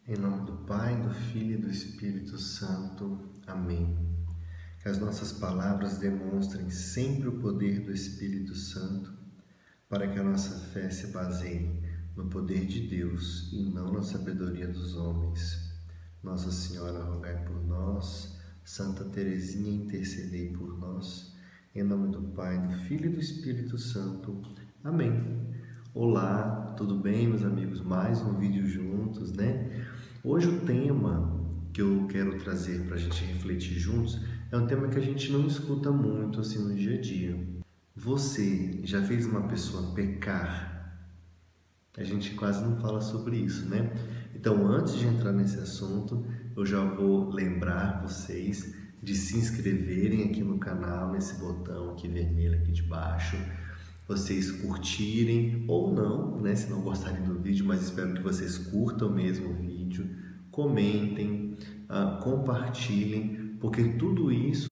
Em nome do Pai, do Filho e do Espírito Santo. Amém. Que as nossas palavras demonstrem sempre o poder do Espírito Santo, para que a nossa fé se baseie no poder de Deus e não na sabedoria dos homens. Nossa Senhora, rogai por nós. Santa Teresinha, intercedei por nós. Em nome do Pai, do Filho e do Espírito Santo. Amém. Olá, tudo bem, meus amigos? Mais um vídeo juntos, né? Hoje o tema que eu quero trazer para a gente refletir juntos é um tema que a gente não escuta muito assim no dia a dia. Você já fez uma pessoa pecar? A gente quase não fala sobre isso, né? Então, antes de entrar nesse assunto, eu já vou lembrar vocês de se inscreverem aqui no canal, nesse botão aqui vermelho aqui de baixo, vocês curtirem ou não, né, se não gostarem do vídeo, mas espero que vocês curtam mesmo o vídeo, comentem, compartilhem, porque tudo isso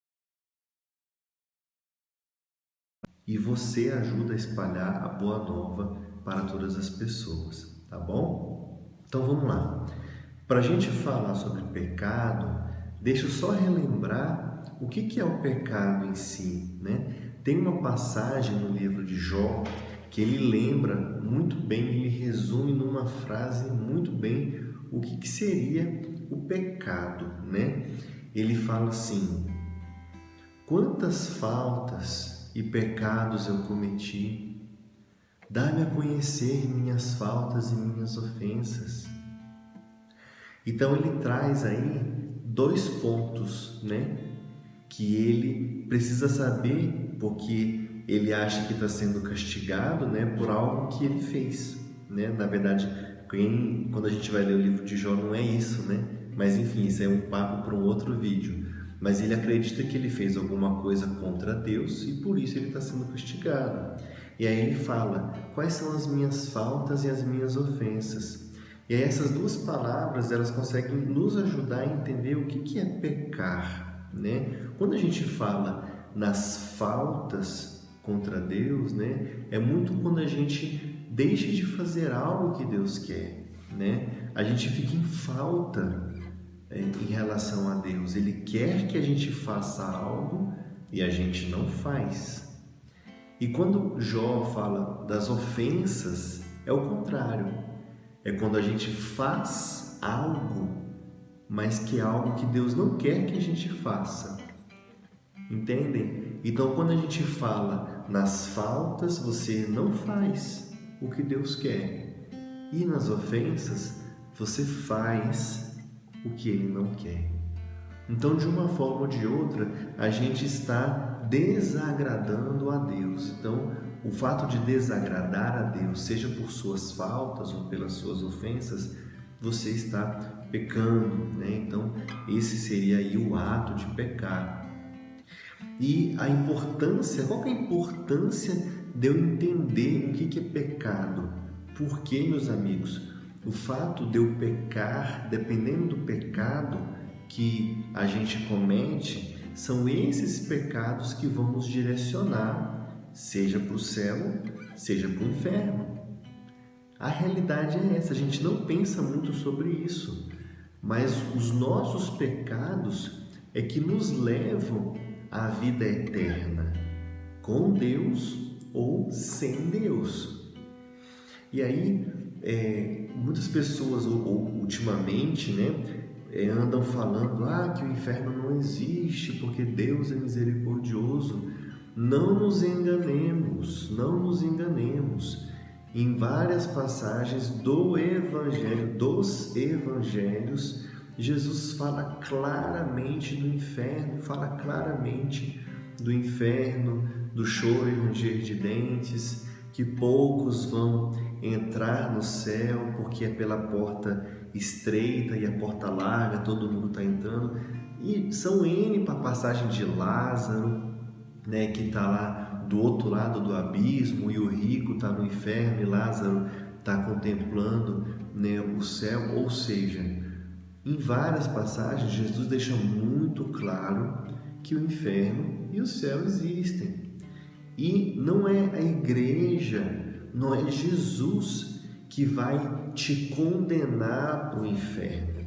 e você ajuda a espalhar a boa nova para todas as pessoas, tá bom? Então vamos lá. Para a gente falar sobre pecado, deixa eu só relembrar o que é o pecado em si, né? Tem uma passagem no livro de Jó que ele lembra muito bem, ele resume numa frase muito bem o que seria o pecado, né? Ele fala assim: quantas faltas e pecados eu cometi, dá-me a conhecer minhas faltas e minhas ofensas. Então ele traz aí dois pontos, né, que ele precisa saber, porque ele acha que está sendo castigado, né, por algo que ele fez, né? Na verdade, quando a gente vai ler o livro de Jó não é isso, né? Mas enfim, isso é um papo para um outro vídeo. Mas ele acredita que ele fez alguma coisa contra Deus e por isso ele está sendo castigado. E aí ele fala: quais são as minhas faltas e as minhas ofensas? E aí essas duas palavras, elas conseguem nos ajudar a entender o que é pecar, né? Quando a gente fala nas faltas contra Deus, né, é muito quando a gente deixa de fazer algo que Deus quer, né? A gente fica em falta em relação a Deus. Ele quer que a gente faça algo e a gente não faz. E quando Jó fala das ofensas, é o contrário. É quando a gente faz algo, mas que é algo que Deus não quer que a gente faça. Entendem? Então, quando a gente fala nas faltas, você não faz o que Deus quer. E nas ofensas, você faz o que Ele não quer. Então, de uma forma ou de outra, a gente está desagradando a Deus. Então, o fato de desagradar a Deus, seja por suas faltas ou pelas suas ofensas, você está pecando, né? Então, esse seria aí o ato de pecar. E a importância, qual que é a importância de eu entender o que é pecado? Porque, meus amigos, o fato de eu pecar, dependendo do pecado que a gente comete, são esses pecados que vão nos direcionar, seja para o céu, seja para o inferno. A realidade é essa, a gente não pensa muito sobre isso, mas os nossos pecados é que nos levam à vida eterna, com Deus ou sem Deus. E aí, muitas pessoas, ultimamente, né, andam falando que o inferno não existe porque Deus é misericordioso. Não nos enganemos, não nos enganemos. Em várias passagens dos evangelhos, Jesus fala claramente do inferno, do choro e ranger de dentes, que poucos vão entrar no céu porque é pela porta estreita e a porta larga, todo mundo está entrando. E são N para a passagem de Lázaro, né, que está lá do outro lado do abismo, e o rico está no inferno e Lázaro está contemplando, né, o céu. Ou seja, em várias passagens Jesus deixa muito claro que o inferno e o céu existem. E não é a igreja, não é Jesus que vai te condenar para o inferno.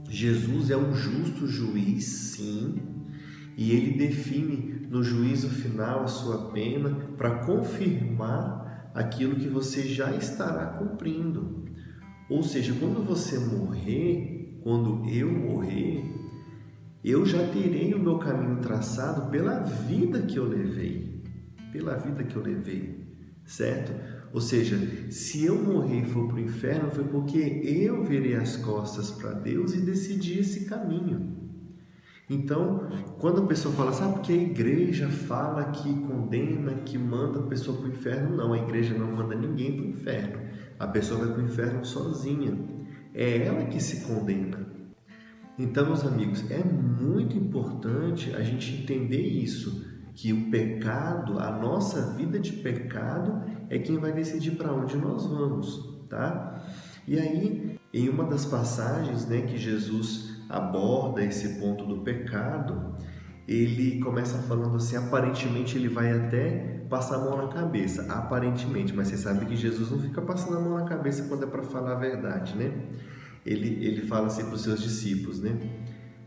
Jesus é um justo juiz, sim, e ele define no juízo final a sua pena para confirmar aquilo que você já estará cumprindo. Ou seja, quando você morrer, quando eu morrer, eu já terei o meu caminho traçado pela vida que eu levei, certo? Ou seja, se eu morrer e for para o inferno, foi porque eu virei as costas para Deus e decidi esse caminho. Então, quando a pessoa fala, sabe porque a igreja fala que condena, que manda a pessoa para o inferno? Não, a igreja não manda ninguém para o inferno. A pessoa vai para o inferno sozinha. É ela que se condena. Então, meus amigos, é muito importante a gente entender isso, que o pecado, a nossa vida de pecado, é quem vai decidir para onde nós vamos, tá? E aí, em uma das passagens, né, que Jesus aborda esse ponto do pecado, ele começa falando assim, aparentemente ele vai até passar a mão na cabeça, aparentemente, mas você sabe que Jesus não fica passando a mão na cabeça quando é para falar a verdade, né? Ele fala assim para os seus discípulos, né?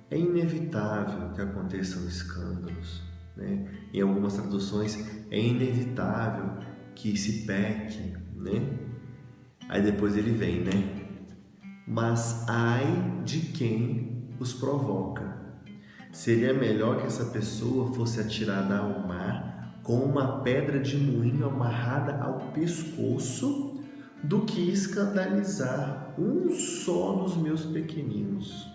É inevitável que aconteçam escândalos, né? Em algumas traduções, é inevitável que se peque, né? Aí depois ele vem, né? Mas ai de quem os provoca. Seria melhor que essa pessoa fosse atirada ao mar com uma pedra de moinho amarrada ao pescoço do que escandalizar um só dos meus pequeninos.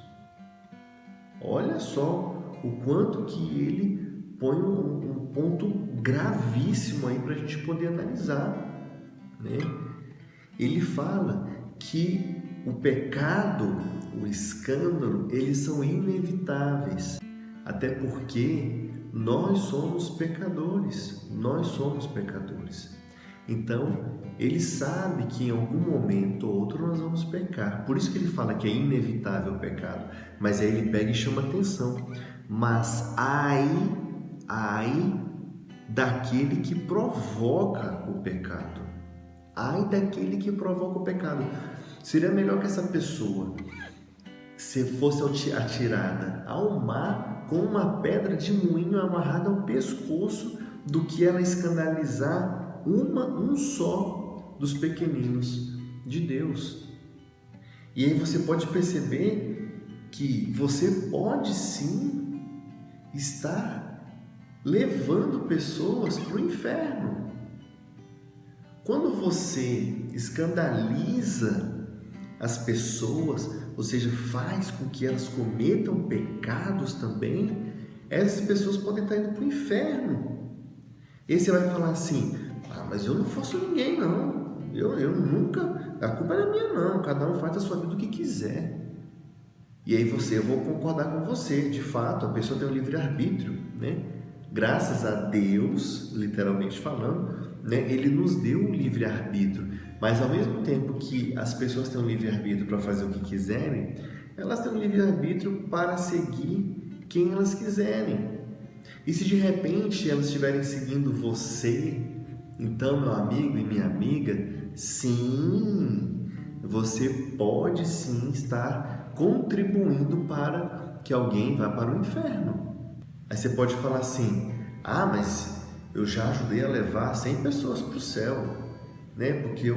Olha só o quanto que ele põe um ponto gravíssimo aí para a gente poder analisar, né? Ele fala que o pecado, o escândalo, eles são inevitáveis, até porque nós somos pecadores. Então, ele sabe que em algum momento ou outro nós vamos pecar. Por isso que ele fala que é inevitável o pecado. Mas aí ele pega e chama atenção. Mas ai daquele que provoca o pecado. Ai daquele que provoca o pecado. Seria melhor que essa pessoa se fosse atirada ao mar com uma pedra de moinho amarrada ao pescoço do que ela escandalizar um só dos pequeninos de Deus. E aí você pode perceber que você pode sim estar levando pessoas para o inferno. Quando você escandaliza as pessoas, ou seja, faz com que elas cometam pecados também, essas pessoas podem estar indo para o inferno. E aí você vai falar assim, mas eu não faço ninguém não, eu nunca, a culpa não é minha não, cada um faz a sua vida o que quiser. E aí eu vou concordar com você, de fato, a pessoa tem um livre-arbítrio, né? Graças a Deus, literalmente falando, né, ele nos deu um livre-arbítrio, mas ao mesmo tempo que as pessoas têm um livre-arbítrio para fazer o que quiserem, elas têm um livre-arbítrio para seguir quem elas quiserem. E se de repente elas estiverem seguindo você, então, meu amigo e minha amiga, sim, você pode sim estar contribuindo para que alguém vá para o inferno. Aí você pode falar assim, mas eu já ajudei a levar 100 pessoas para o céu, né? Porque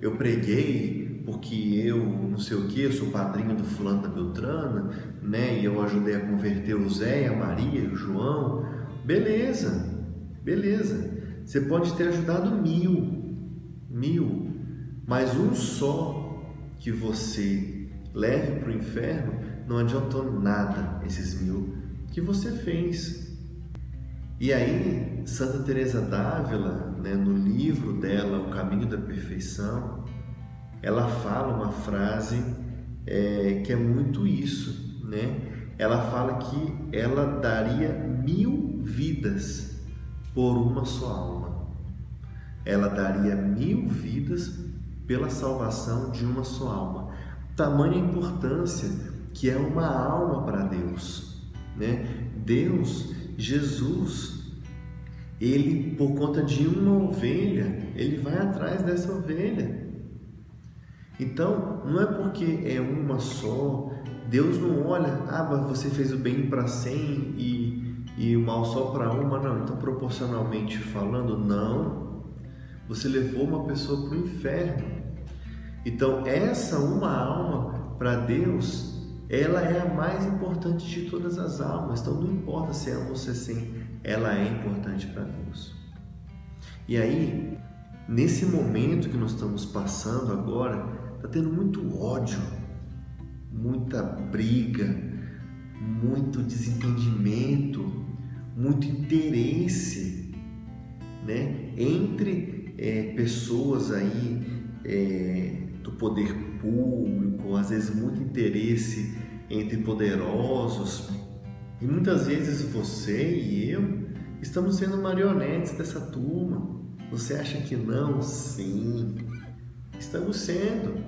eu preguei, porque eu não sei o que, eu sou padrinho do fulano da Beltrana, né? E eu ajudei a converter o Zé, a Maria e o João. Beleza. Você pode ter ajudado 1000, mas um só que você leve para o inferno, não adiantou nada esses 1000 que você fez. E aí, Santa Teresa d'Ávila, né, no livro dela, O Caminho da Perfeição, ela fala uma frase que é muito isso, né? Ela fala que ela daria 1000 vidas por uma só alma. Ela daria 1000 vidas pela salvação de uma só alma. Tamanha importância que é uma alma para Deus, né? Deus, Jesus, ele, por conta de uma ovelha, ele vai atrás dessa ovelha. Então, não é porque é uma só, Deus não olha, mas você fez o bem para 100 e o mal só para uma, não. Então, proporcionalmente falando, não, você levou uma pessoa para o inferno. Então, essa uma alma, para Deus, ela é a mais importante de todas as almas. Então, não importa se é uma ou se é 100, ela é importante para Deus. E aí, nesse momento que nós estamos passando agora, está tendo muito ódio, muita briga, muito desentendimento, muito interesse, né? Entre pessoas aí do poder público, às vezes muito interesse entre poderosos, e muitas vezes você e eu estamos sendo marionetes dessa turma. Você acha que não? Sim, estamos sendo.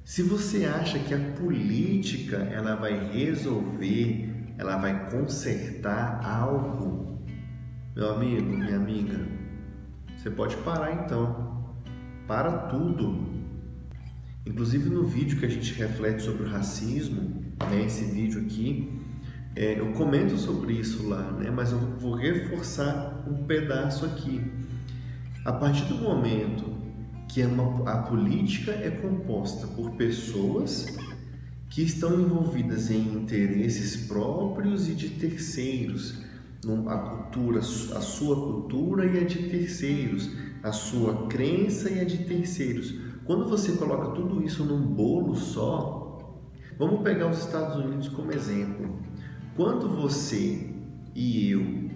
Se você acha que a política ela vai resolver, ela vai consertar algo, meu amigo, minha amiga, você pode parar então. Para tudo. Inclusive no vídeo que a gente reflete sobre o racismo, né, esse vídeo aqui, eu comento sobre isso lá, né, mas eu vou reforçar um pedaço aqui. A partir do momento que a política é composta por pessoas que estão envolvidas em interesses próprios e de terceiros, a sua cultura e a de terceiros, a sua crença e a de terceiros. Quando você coloca tudo isso num bolo só, vamos pegar os Estados Unidos como exemplo. Quando você e eu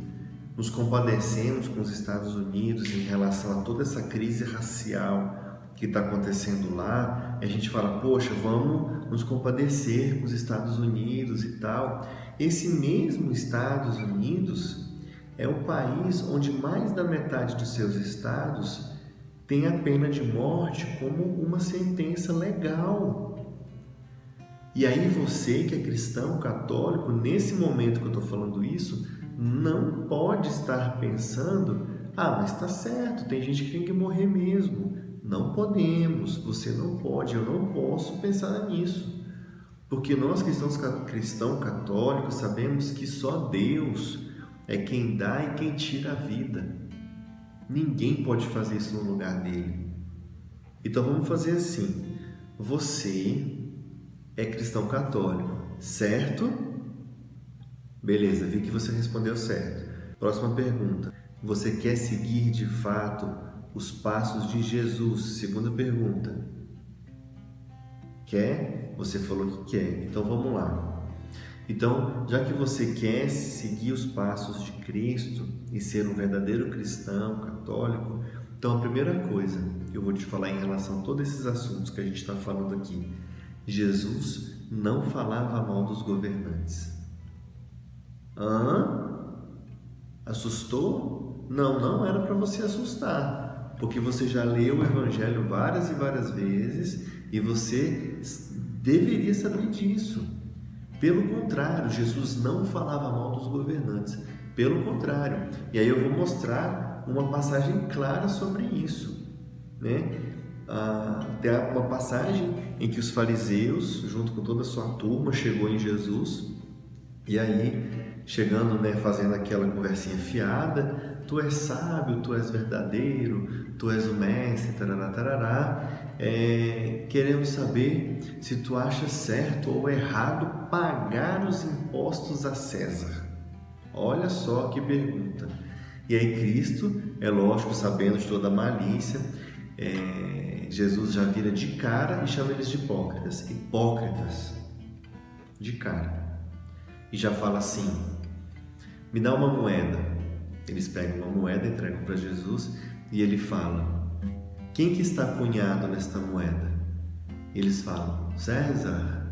nos compadecemos com os Estados Unidos em relação a toda essa crise racial que está acontecendo lá, a gente fala, poxa, vamos nos compadecer com os Estados Unidos e tal. Esse mesmo Estados Unidos é o país onde mais da metade dos seus estados tem a pena de morte como uma sentença legal. E aí você que é cristão, católico, nesse momento que eu estou falando isso, não pode estar pensando, mas está certo, tem gente que tem que morrer mesmo. Não podemos, você não pode, eu não posso pensar nisso. Porque nós cristãos católicos sabemos que só Deus é quem dá e quem tira a vida. Ninguém pode fazer isso no lugar dele. Então vamos fazer assim, você é cristão católico, certo? Beleza, vi que você respondeu certo. Próxima pergunta. Você quer seguir de fato os passos de Jesus? Segunda pergunta. Quer? Você falou que quer. Então vamos lá. Então, já que você quer seguir os passos de Cristo e ser um verdadeiro cristão católico, então a primeira coisa que eu vou te falar em relação a todos esses assuntos que a gente está falando aqui, Jesus não falava mal dos governantes. Assustou? Não era para você assustar, porque você já leu o Evangelho várias e várias vezes e você deveria saber disso. Pelo contrário, Jesus não falava mal dos governantes, pelo contrário. E aí eu vou mostrar uma passagem clara sobre isso, né? Tem uma passagem em que os fariseus, junto com toda a sua turma, chegou em Jesus e aí, chegando, né, fazendo aquela conversinha fiada, tu és sábio, tu és verdadeiro, tu és o mestre, tarará, tarará, queremos saber se tu achas certo ou errado pagar os impostos a César. Olha só que pergunta. E aí Cristo, é lógico, sabendo de toda a malícia, Jesus já vira de cara e chama eles de hipócritas. Hipócritas, de cara. E já fala assim, me dá uma moeda. Eles pegam uma moeda, entregam para Jesus e ele fala, quem que está cunhado nesta moeda? Eles falam, César.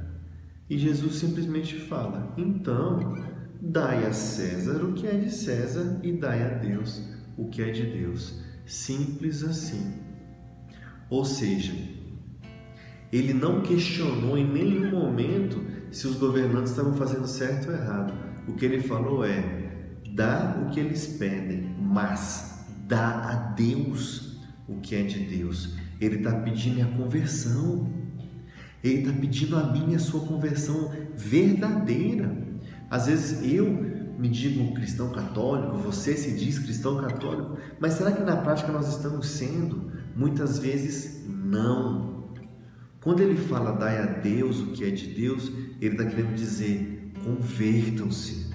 E Jesus simplesmente fala, então, dai a César o que é de César e dai a Deus o que é de Deus. Simples assim. Ou seja, ele não questionou em nenhum momento se os governantes estavam fazendo certo ou errado. O que ele falou dá o que eles pedem, mas dá a Deus o que é de Deus. Ele está pedindo a conversão. Ele está pedindo a minha e a sua conversão verdadeira. Às vezes eu me digo cristão católico, você se diz cristão católico, mas será que na prática nós estamos sendo? Muitas vezes não. Quando ele fala dai a Deus o que é de Deus, ele está querendo dizer convertam-se.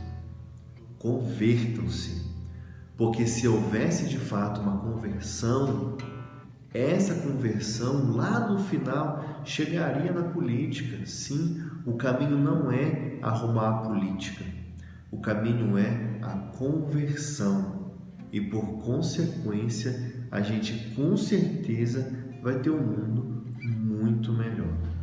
Convertam-se. Porque se houvesse de fato uma conversão, essa conversão lá no final chegaria na política. Sim, o caminho não é arrumar a política, o caminho é a conversão. E por consequência, a gente com certeza vai ter um mundo muito melhor.